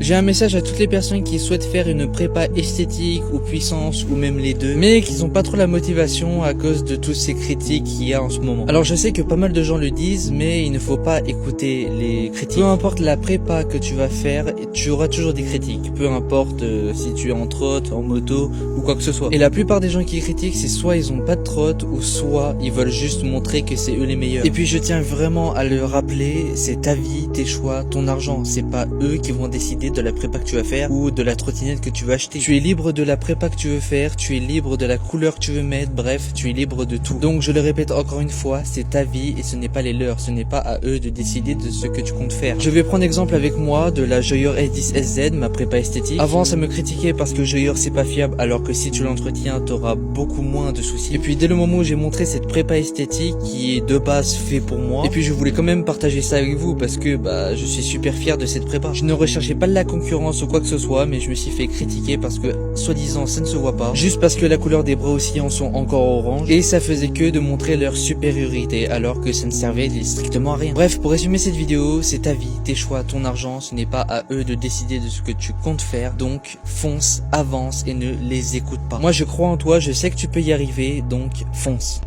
J'ai un message à toutes les personnes qui souhaitent faire une prépa esthétique ou puissance ou même les deux, mais qui n'ont pas trop la motivation à cause de toutes ces critiques qu'il y a en ce moment. Alors je sais que pas mal de gens le disent, mais il ne faut pas écouter les critiques. Peu importe la prépa que tu vas faire, tu auras toujours des critiques. Peu importe si tu es en trotte, en moto ou quoi que ce soit. Et la plupart des gens qui critiquent, c'est soit ils ont pas de trotte ou soit ils veulent juste montrer que c'est eux les meilleurs. Et puis je tiens vraiment à le rappeler, c'est ta vie, tes choix, ton argent. C'est pas eux qui vont décider de la prépa que tu vas faire ou de la trottinette que tu vas acheter. Tu es libre de la prépa que tu veux faire, tu es libre de la couleur que tu veux mettre, bref, tu es libre de tout. Donc je le répète encore une fois, c'est ta vie et ce n'est pas les leurs, ce n'est pas à eux de décider de ce que tu comptes faire. Je vais prendre exemple avec moi de la Joyer S10SZ, ma prépa esthétique. Avant ça me critiquait parce que Joyer c'est pas fiable, alors que si tu l'entretiens t'auras beaucoup moins de soucis. Et puis dès le moment où j'ai montré cette prépa esthétique qui est de base fait pour moi, et puis je voulais quand même partager ça avec vous parce que je suis super fier de cette prépa. Je ne recherchais pas la concurrence ou quoi que ce soit, mais je me suis fait critiquer parce que soi-disant ça ne se voit pas, juste parce que la couleur des bras oscillants sont encore orange, et ça faisait que de montrer leur supériorité alors que ça ne servait strictement à rien. Bref, pour résumer cette vidéo, c'est ta vie, tes choix, ton argent, ce n'est pas à eux de décider de ce que tu comptes faire, donc fonce, avance et ne les écoute pas. Moi je crois en toi, je sais que tu peux y arriver, donc fonce.